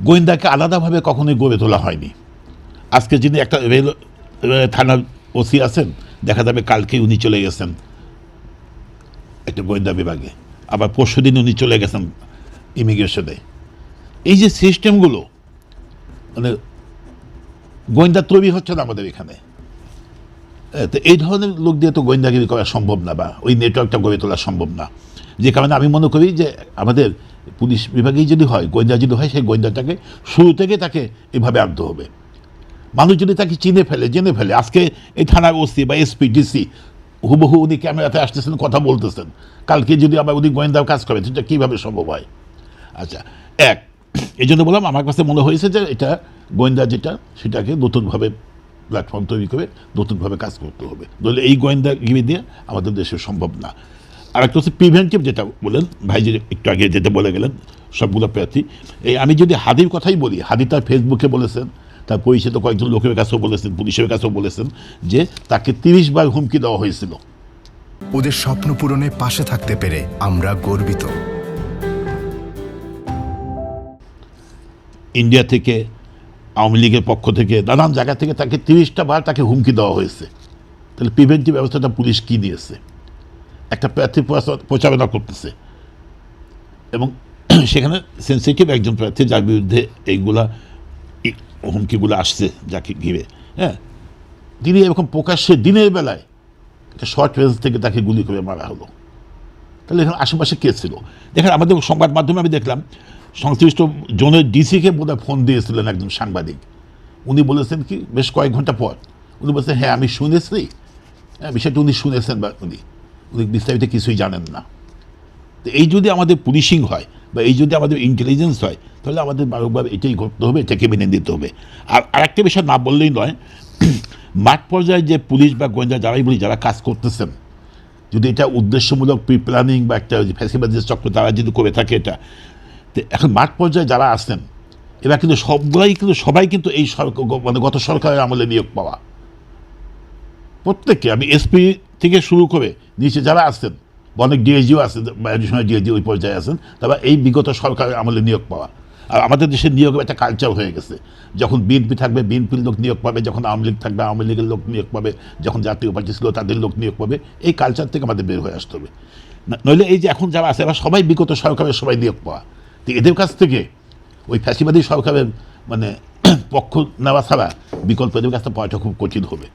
গোয়েন্দাকে আলাদাভাবে কখনোই গড়ে তোলা হয়নি। আজকে যিনি একটা রেল থানার ওসি আছেন, দেখা যাবে কালকে উনি চলে গেছেন একটা গোয়েন্দা বিভাগে, আবার পরশু দিন উনি চলে গেছেন ইমিগ্রেশনে। এই যে সিস্টেমগুলো, মানে গোয়েন্দা তৈরি হচ্ছে না আমাদের এখানে। তো এই ধরনের লোক দিয়ে তো গোয়েন্দাগিরি করা সম্ভব না, বা ওই নেটওয়ার্কটা গড়ে তোলা সম্ভব না। যে কারণে আমি মনে করি যে আমাদের পুলিশ বিভাগেই যদি হয়, গোয়েন্দা যদি হয়, সেই গোয়েন্দাটাকে শুরু থেকে তাকে এভাবে আনতে হবে। মানুষ যদি তাকে চিনে ফেলে, জেনে ফেলে, আজকে এই থানার ওসি বা এসপি ডিসি হুবহু উনি ক্যামেরাতে আসতেছেন, কথা বলতেছেন, কালকে যদি আবার উনি গোয়েন্দার কাজ করেন, সেটা কীভাবে সম্ভব হয়? আচ্ছা, এই জন্য বললাম, আমার কাছে মনে হয়েছে যে এটা গোয়েন্দা যেটা, সেটাকে নতুনভাবে প্ল্যাটফর্ম তৈরি করে নতুনভাবে কাজ করতে হবে। নইলে এই গোয়েন্দাগিরি দিয়ে আমাদের দেশে সম্ভব না। আর একটা হচ্ছে প্রিভেন্টিভ, যেটা বলেন ভাই, যে একটু আগে যেটা বলে গেলেন সবগুলো প্রার্থী। এই আমি যদি হাদির কথাই বলি, হাদি তার ফেসবুকে বলেছেন, তার পরিচিত কয়েকজন লোকের কাছেও বলেছেন, পুলিশের কাছেও বলেছেন যে তাকে 30 বার হুমকি দেওয়া হয়েছিল। ওদের স্বপ্ন পূরণে পাশে থাকতে পেরে আমরা গর্বিত। ইন্ডিয়া থেকে, আওয়ামী লীগের পক্ষ থেকে, নানান জায়গা থেকে তাকে 30টা বার তাকে হুমকি দেওয়া হয়েছে। তাহলে প্রিভেন্টিভ ব্যবস্থাটা পুলিশ কী দিয়েছে? একটা প্রার্থী প্রচারণা করতেছে, এবং সেখানে সেন্সিটিভ একজন প্রার্থী, যার বিরুদ্ধে এইগুলা হুমকিগুলো আসছে, যাকে ঘিরে, হ্যাঁ, তিনি এরকম প্রকাশ্যে দিনের বেলায় একটা শর্ট রেঞ্জ থেকে তাকে গুলি করে মারা হলো। তাহলে এখানে আশেপাশে কে ছিল? দেখেন, আমাদের সংবাদ মাধ্যমে আমি দেখলাম সংশ্লিষ্ট জোনের ডিসিকে বোধহয় ফোন দিয়েছিলেন একজন সাংবাদিক। উনি বলেছেন কি, বেশ কয়েক ঘন্টা পর উনি বলছেন, হ্যাঁ আমি শুনেছি, হ্যাঁ বিষয়টা উনি শুনেছেন, বা উনি বিস্তারিত কিছুই জানেন না। তো এই যদি আমাদের পুলিশিং হয়, বা এই যদি আমাদের ইন্টেলিজেন্স হয়, তাহলে আমাদের বারবার এটাই করতে হবে, এটাকে মেনে দিতে হবে। আর আরেকটা বিষয় না বললেই নয়, মাঠ পর্যায়ে যে পুলিশ বা গোয়েন্দা যারাই বলি, যারা কাজ করতেছেন, যদি এটা উদ্দেশ্যমূলক প্রি প্ল্যানিং বা একটা ফ্যাসিবাদের চক্র তারা যদি করে থাকে এটা, তো এখন মাঠ পর্যায়ে যারা আছেন, এরা কিন্তু সবাই কিন্তু এই সরকার, মানে গত সরকারের আমলে নিয়োগ পাওয়া প্রত্যেককে, আমি এসপি থেকে শুরু করে নিচে যারা আছেন, অনেক ডিএইচজিও আছেন, অ্যাডিশনাল ডিএইচজি ওই পর্যায়ে আছেন, তারা এই বিগত সরকারের আমলে নিয়োগ পাওয়া। আর আমাদের দেশের নিয়োগের একটা কালচার হয়ে গেছে, যখন বিএনপি থাকবে বিএনপির লোক নিয়োগ পাবে, যখন আওয়ামী লীগ থাকবে আওয়ামী লীগের লোক নিয়োগ পাবে, যখন জাতীয় পার্টি ছিল তাদের লোক নিয়োগ পাবে। এই কালচার থেকে আমাদের বের হয়ে আসতে হবে। নইলে এই যে এখন যারা আছে, এবার সবাই বিগত সরকারের সবাই নিয়োগ পাওয়া, তো এদের কাছ থেকে ওই ফ্যাসিবাদী সরকারের মানে পক্ষ নেওয়া ছাড়া বিকল্প এদের কাছে পাওয়াটা খুব কঠিন হবে।